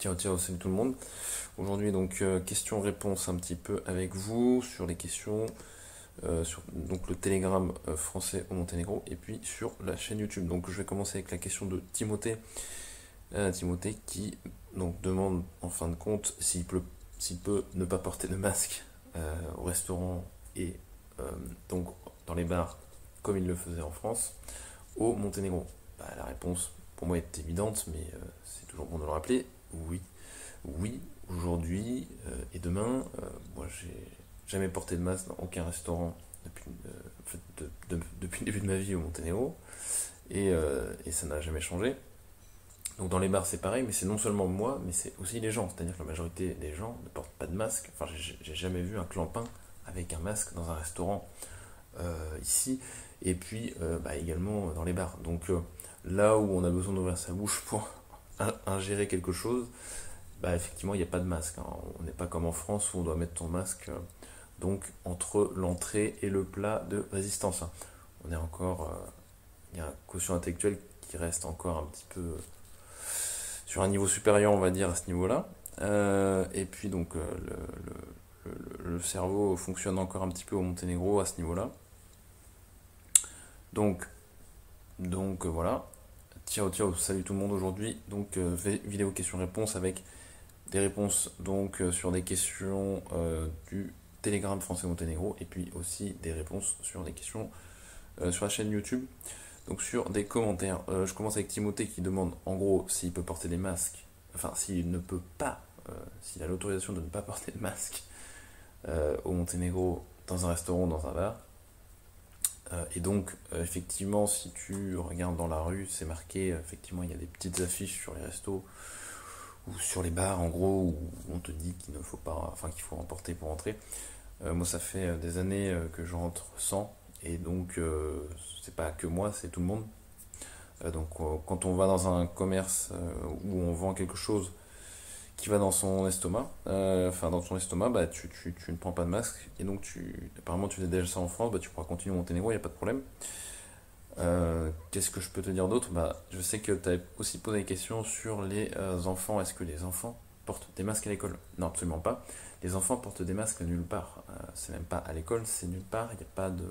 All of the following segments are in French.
Ciao, ciao, salut tout le monde. Aujourd'hui, donc, questions-réponses un petit peu avec vous sur les questions sur donc, le Telegram français au Monténégro et puis sur la chaîne YouTube. Donc, je vais commencer avec la question de Timothée. Timothée qui donc, demande en fin de compte s'il peut ne pas porter de masque au restaurant et donc dans les bars comme il le faisait en France au Monténégro. Bah, la réponse pour moi est évidente, mais c'est toujours bon de le rappeler. Oui, oui, aujourd'hui et demain, moi j'ai jamais porté de masque dans aucun restaurant depuis, en fait, depuis le début de ma vie au Monténégro et ça n'a jamais changé. Donc dans les bars c'est pareil, mais c'est non seulement moi, mais c'est aussi les gens. C'est-à-dire que la majorité des gens ne portent pas de masque. Enfin, j'ai jamais vu un clampin avec un masque dans un restaurant ici, et puis bah, également dans les bars. Donc là où on a besoin d'ouvrir sa bouche pour ingérer quelque chose, bah, effectivement il n'y a pas de masque, hein. On n'est pas comme en France où on doit mettre ton masque donc entre l'entrée et le plat de résistance, hein. On est encore, il y a un quotient intellectuel qui reste encore un petit peu sur un niveau supérieur, on va dire, à ce niveau-là. Et puis donc le cerveau fonctionne encore un petit peu au Monténégro à ce niveau-là. Donc, voilà. Ciao, ciao, salut tout le monde aujourd'hui. Donc vidéo questions-réponses avec des réponses donc sur des questions du Telegram français Monténégro et puis aussi des réponses sur des questions sur la chaîne YouTube. Donc sur des commentaires, je commence avec Timothée qui demande en gros s'il peut porter des masques, enfin s'il ne peut pas, s'il a l'autorisation de ne pas porter de masque au Monténégro dans un restaurant ou dans un bar. Et donc effectivement si tu regardes dans la rue, c'est marqué, effectivement il y a des petites affiches sur les restos ou sur les bars en gros où on te dit qu'il ne faut pas, enfin qu'il faut en porter pour entrer. Moi ça fait des années que je rentre sans et donc c'est pas que moi, c'est tout le monde. Donc quand on va dans un commerce où on vend quelque chose qui va dans son estomac, enfin dans ton estomac, bah tu ne prends pas de masque et donc apparemment tu faisais déjà ça en France, bah tu pourras continuer au Monténégro, il n'y a pas de problème. Qu'est-ce que je peux te dire d'autre? Bah, je sais que tu avais aussi posé des questions sur les enfants. Est-ce que les enfants portent des masques à l'école? Non, absolument pas. Les enfants portent des masques nulle part. C'est même pas à l'école, c'est nulle part. Il n'y a pas de.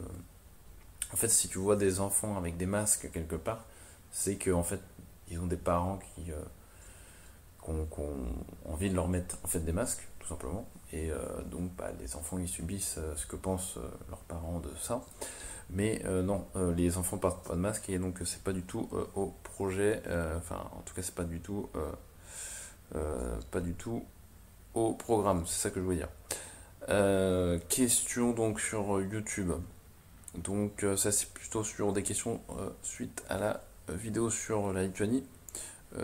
En fait, si tu vois des enfants avec des masques quelque part, c'est que en fait, ils ont des parents qui ont envie de leur mettre en fait des masques, tout simplement. Et donc, bah, les enfants ils subissent ce que pensent leurs parents de ça. Mais non, les enfants portent pas de masque et donc c'est pas du tout au projet, enfin en tout cas c'est pas du tout au programme, c'est ça que je voulais dire. Question donc sur YouTube. Donc ça c'est plutôt sur des questions suite à la vidéo sur la Lituanie,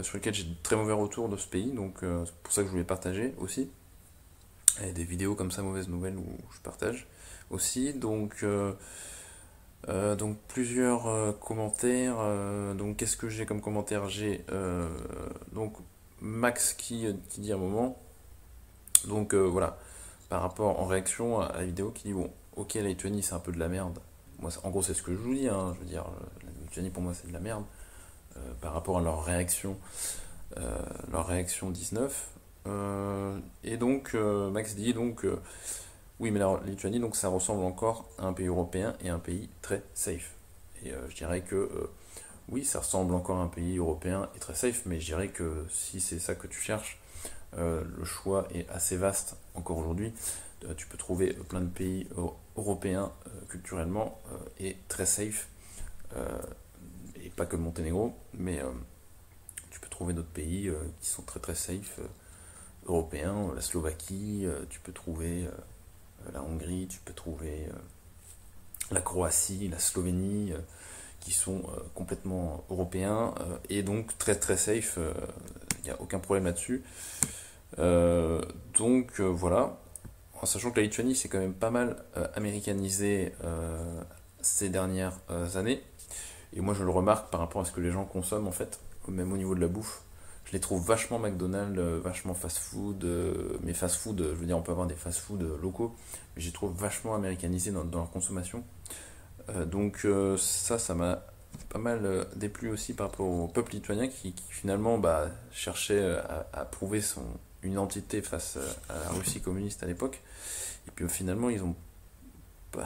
sur laquelle j'ai de très mauvais retours de ce pays, donc c'est pour ça que je voulais partager aussi. Et des vidéos comme ça, mauvaises nouvelles, où je partage aussi. Donc plusieurs commentaires. Donc qu'est-ce que j'ai comme commentaire? J'ai donc Max qui dit à un moment. Donc voilà, par rapport en réaction à la vidéo qui dit bon, ok la Lituanie c'est un peu de la merde. Moi en gros c'est ce que je vous dis, hein, je veux dire la Lituanie pour moi c'est de la merde par rapport à leur réaction 19. Et donc Max dit donc oui, mais la Lituanie, donc ça ressemble encore à un pays européen et un pays très safe. Et je dirais que oui, ça ressemble encore à un pays européen et très safe, mais je dirais que si c'est ça que tu cherches, le choix est assez vaste encore aujourd'hui. Tu peux trouver plein de pays européens culturellement et très safe, euh, et pas que le Monténégro, mais tu peux trouver d'autres pays qui sont très très safe, européens, la Slovaquie, tu peux trouver la Hongrie, tu peux trouver la Croatie, la Slovénie, qui sont complètement européens et donc très très safe, il n'y a aucun problème là-dessus. Donc voilà, en sachant que la Lituanie c'est quand même pas mal américanisé ces dernières années, et moi je le remarque par rapport à ce que les gens consomment en fait, même au niveau de la bouffe. Je les trouve vachement McDonald's, vachement fast-food, mais fast-food, je veux dire, on peut avoir des fast-food locaux, mais je les trouve vachement américanisés dans leur consommation. Donc ça m'a pas mal déplu aussi par rapport au peuple lituanien qui finalement cherchait à prouver son une identité face à la Russie communiste à l'époque. Et puis finalement, ils ont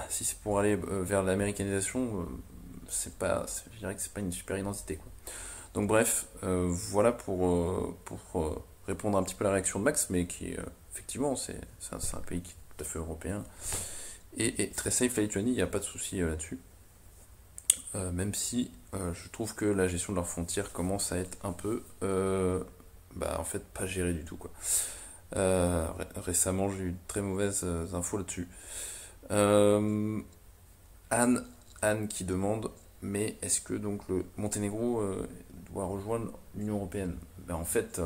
si c'est pour aller vers l'américanisation, je dirais que c'est pas une super identité, quoi. Donc bref, voilà pour répondre un petit peu à la réaction de Max, mais qui effectivement c'est un pays qui est tout à fait européen et très safe la Lituanie, il n'y a pas de souci là-dessus. Même si je trouve que la gestion de leurs frontières commence à être un peu, en fait, pas gérée du tout, quoi. Récemment, j'ai eu de très mauvaises infos là-dessus. Euh, Anne, Anne qui demande, mais est-ce que donc le Monténégro doit rejoindre l'Union européenne? En fait,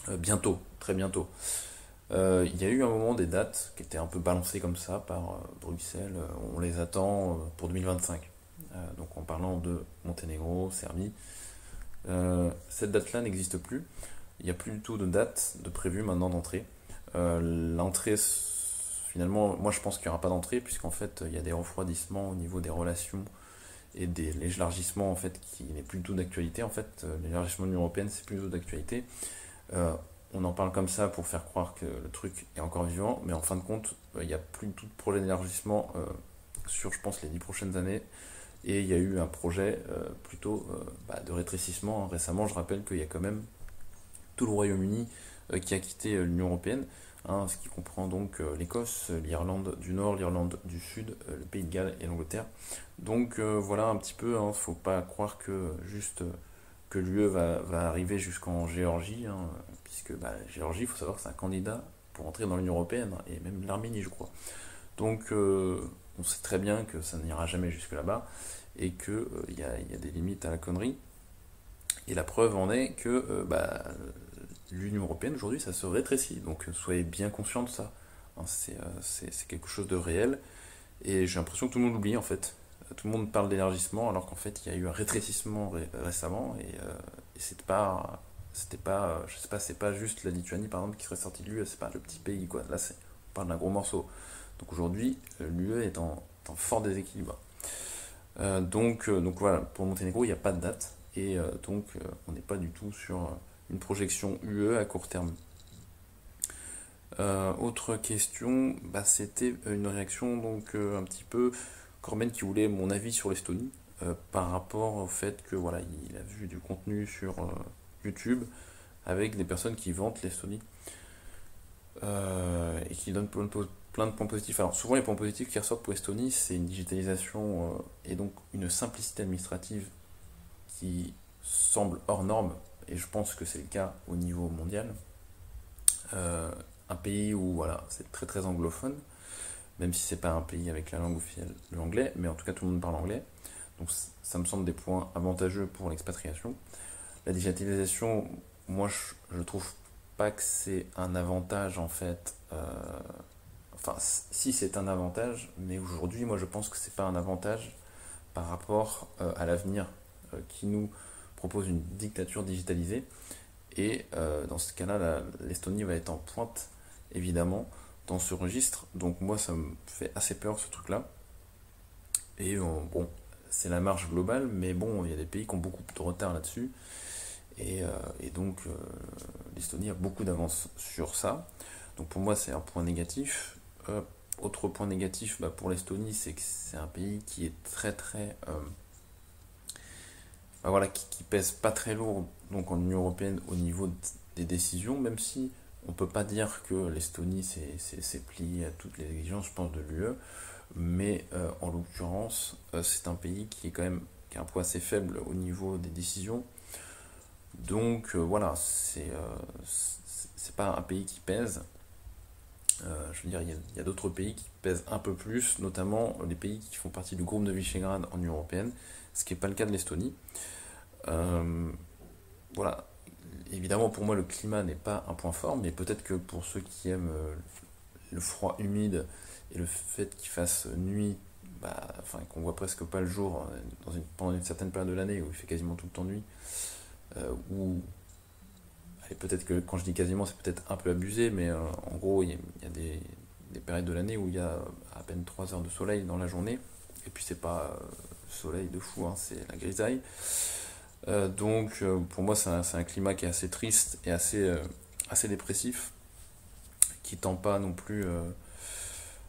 bientôt, très bientôt. Il y a eu un moment des dates qui étaient un peu balancées comme ça par Bruxelles. On les attend pour 2025. Donc en parlant de Monténégro, Serbie, cette date-là n'existe plus. Il n'y a plus du tout de date de prévue maintenant d'entrée. L'entrée, finalement, moi je pense qu'il n'y aura pas d'entrée puisqu'en fait il y a des refroidissements au niveau des relations et des l'élargissement en fait qui n'est plus du tout d'actualité. En fait, l'élargissement de l'Union européenne c'est plus du tout d'actualité. Euh, on en parle comme ça pour faire croire que le truc est encore vivant, mais en fin de compte, il n'y a plus du tout de projet d'élargissement sur, je pense, les 10 prochaines années. Et il y a eu un projet plutôt de rétrécissement, hein. Récemment, je rappelle qu'il y a quand même tout le Royaume-Uni qui a quitté l'Union européenne, hein, ce qui comprend donc l'Écosse, l'Irlande du Nord, l'Irlande du Sud, le Pays de Galles et l'Angleterre. Donc voilà un petit peu, hein, faut pas croire que juste que l'UE va arriver jusqu'en Géorgie, hein, puisque la Géorgie, il faut savoir que c'est un candidat pour entrer dans l'Union européenne, hein, et même l'Arménie, je crois. Donc on sait très bien que ça n'ira jamais jusque là-bas et qu'il y a des limites à la connerie. Et la preuve en est que l'Union européenne aujourd'hui ça se rétrécit. Donc soyez bien conscients de ça. Hein, c'est quelque chose de réel. Et j'ai l'impression que tout le monde l'oublie en fait. Tout le monde parle d'élargissement alors qu'en fait il y a eu un rétrécissement récemment et c'était pas, je sais pas, c'est pas juste la Lituanie par exemple qui serait sortie de l'UE, c'est pas le petit pays quoi. Là on parle d'un gros morceau. Donc aujourd'hui l'UE est en fort déséquilibre. Donc voilà, pour Monténégro il n'y a pas de date et on n'est pas du tout sur une projection UE à court terme. Autre question, c'était une réaction donc un petit peu Corben qui voulait mon avis sur l'Estonie par rapport au fait que voilà il a vu du contenu sur YouTube avec des personnes qui vantent l'Estonie et qui donnent plein de points positifs. Alors souvent les points positifs qui ressortent pour l'Estonie c'est une digitalisation et donc une simplicité administrative qui semble hors norme et je pense que c'est le cas au niveau mondial. Un pays où voilà, c'est très très anglophone, même si c'est pas un pays avec la langue officielle l'anglais, mais en tout cas tout le monde parle anglais. Donc ça me semble des points avantageux pour l'expatriation. La digitalisation, moi je trouve pas que c'est un avantage en fait. Enfin, si c'est un avantage, mais aujourd'hui, moi je pense que c'est pas un avantage par rapport à l'avenir qui nous propose une dictature digitalisée. Et dans ce cas-là, l'Estonie va être en pointe, évidemment, dans ce registre. Donc moi, ça me fait assez peur, ce truc-là. Et bon, c'est la marge globale, mais bon, il y a des pays qui ont beaucoup de retard là-dessus. Et donc, l'Estonie a beaucoup d'avance sur ça. Donc pour moi, c'est un point négatif. Autre point négatif pour l'Estonie, c'est que c'est un pays qui est très très voilà, qui pèse pas très lourd donc en Union Européenne au niveau des décisions, même si on peut pas dire que l'Estonie s'est plié à toutes les exigences, je pense, de l'UE, mais en l'occurrence, c'est un pays qui est quand même qui a un poids assez faible au niveau des décisions. Donc voilà, c'est pas un pays qui pèse. Je veux dire, il y a d'autres pays qui pèsent un peu plus, notamment les pays qui font partie du groupe de Visegrad en Union Européenne, ce qui n'est pas le cas de l'Estonie. Euh, voilà, évidemment pour moi le climat n'est pas un point fort, mais peut-être que pour ceux qui aiment le froid humide et le fait qu'il fasse nuit, enfin qu'on voit presque pas le jour pendant une certaine période de l'année où il fait quasiment tout le temps nuit, ou allez, peut-être que quand je dis quasiment c'est peut-être un peu abusé, mais en gros il y a des périodes de l'année où il y a à peine 3 heures de soleil dans la journée, et puis c'est pas soleil de fou, hein, c'est la grisaille. Donc pour moi c'est un climat qui est assez triste et assez dépressif, qui tend pas non plus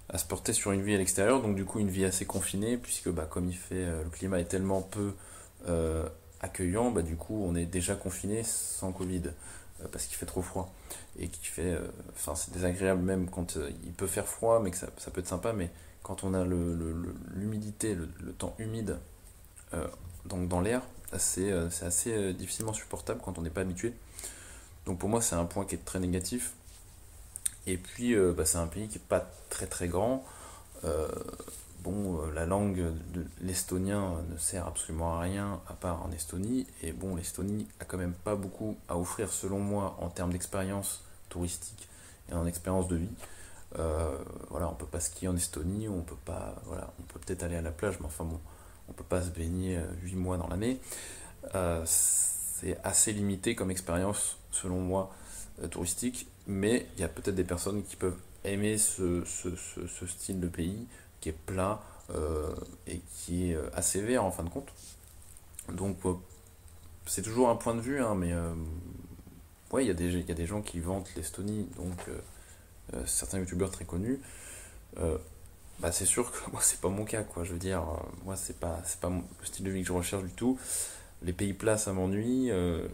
à se porter sur une vie à l'extérieur, donc du coup une vie assez confinée, puisque bah, comme le climat est tellement peu euh, accueillant, bah, du coup on est déjà confiné sans Covid, parce qu'il fait trop froid, et qu'il fait, enfin c'est désagréable même quand il peut faire froid, mais que ça peut être sympa, mais quand on a l'humidité, le temps humide, euh, donc dans l'air, c'est assez difficilement supportable quand on n'est pas habitué. Donc pour moi c'est un point qui est très négatif. Et puis bah, c'est un pays qui n'est pas très très grand. Euh, la langue de l'estonien ne sert absolument à rien à part en Estonie. Et bon, l'Estonie a quand même pas beaucoup à offrir selon moi en termes d'expérience touristique et en expérience de vie. Voilà, on peut pas skier en Estonie, on peut pas, voilà, on peut peut-être aller à la plage, mais enfin bon, on peut pas se baigner 8 mois dans l'année. C'est assez limité comme expérience, selon moi, touristique, mais il y a peut-être des personnes qui peuvent aimer ce style de pays qui est plat et qui est assez vert en fin de compte. Donc c'est toujours un point de vue, hein, mais ouais, il y a des gens qui vantent l'Estonie, donc certains youtubeurs très connus. Euh, Bah, c'est sûr que moi c'est pas mon cas, quoi. Je veux dire, moi c'est pas le style de vie que je recherche du tout. Les pays plats, ça m'ennuie.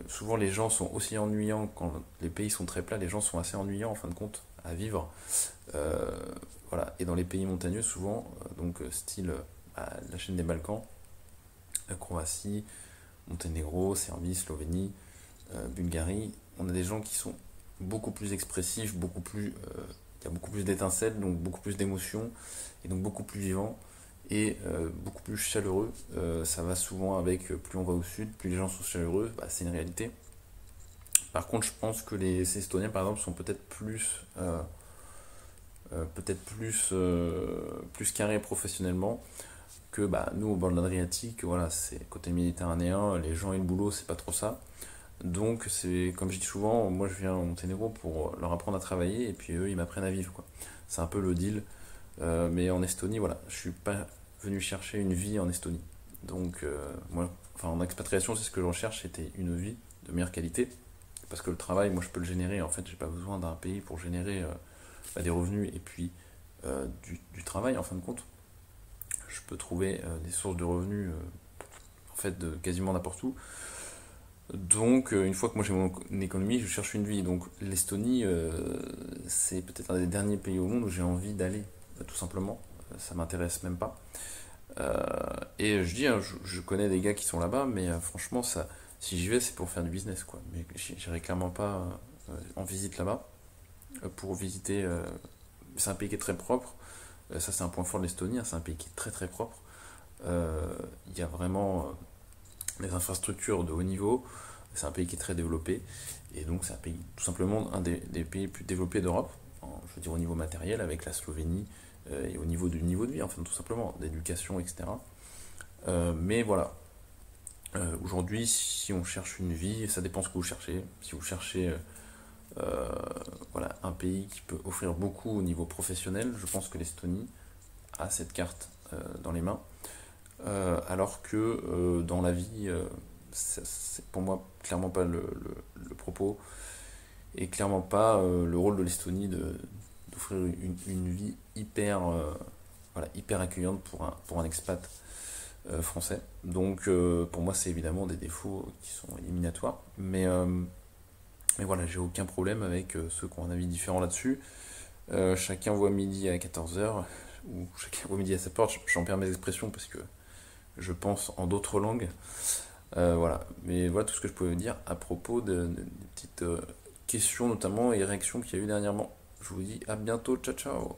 Souvent, les gens sont aussi ennuyants quand les pays sont très plats. Les gens sont assez ennuyants en fin de compte à vivre. Euh, voilà. Et dans les pays montagneux, souvent, style bah, la chaîne des Balkans, Croatie, Monténégro, Serbie, Slovénie, Bulgarie, on a des gens qui sont beaucoup plus expressifs, il y a beaucoup plus d'étincelles, donc beaucoup plus d'émotions, et donc beaucoup plus vivants et beaucoup plus chaleureux. Ça va souvent avec plus on va au sud, plus les gens sont chaleureux, bah, c'est une réalité. Par contre, je pense que les Estoniens, par exemple, sont peut-être plus carrés professionnellement que bah, nous au bord de l'Adriatique. Voilà, c'est côté méditerranéen, les gens et le boulot, c'est pas trop ça. Donc, c'est comme je dis souvent, moi je viens au Monténégro pour leur apprendre à travailler et puis eux ils m'apprennent à vivre, quoi. C'est un peu le deal. Mais en Estonie, voilà, je suis pas venu chercher une vie en Estonie. Donc, moi, enfin, en expatriation, c'est ce que je recherche, c'était une vie de meilleure qualité. Parce que le travail, moi, je peux le générer. En fait, j'ai pas besoin d'un pays pour générer bah, des revenus et puis du travail, en fin de compte. Je peux trouver des sources de revenus, en fait, de quasiment n'importe où. Donc, une fois que moi j'ai mon économie, je cherche une vie. Donc, l'Estonie, c'est peut-être un des derniers pays au monde où j'ai envie d'aller, tout simplement. Ça m'intéresse même pas. Et je dis, hein, je connais des gars qui sont là-bas, mais franchement, si j'y vais, c'est pour faire du business, quoi. Mais j'irai clairement pas en visite là-bas. Pour visiter, c'est un pays qui est très propre. Ça, c'est un point fort de l'Estonie, hein, c'est un pays qui est très très propre. Il y a vraiment des infrastructures de haut niveau. C'est un pays qui est très développé. Et donc, c'est un pays, tout simplement, un des pays les plus développés d'Europe. Je veux dire, au niveau matériel, avec la Slovénie, et au niveau du niveau de vie, enfin, tout simplement, d'éducation, etc. Mais voilà, aujourd'hui, si on cherche une vie, ça dépend ce que vous cherchez. Si vous cherchez voilà, un pays qui peut offrir beaucoup au niveau professionnel, je pense que l'Estonie a cette carte dans les mains. Alors que dans la vie, c'est pour moi clairement pas le propos et clairement pas le rôle de l'Estonie d'offrir une vie hyper accueillante pour un expat français. Donc pour moi c'est évidemment des défauts qui sont éliminatoires. Mais voilà, j'ai aucun problème avec ceux qui ont un avis différent là-dessus. Chacun voit midi à 14h, ou chacun voit midi à sa porte, j'en perds mes expressions parce que je pense en d'autres langues. Voilà, mais voilà tout ce que je pouvais vous dire à propos des petites questions notamment et réactions qu'il y a eu dernièrement. Je vous dis à bientôt, ciao ciao.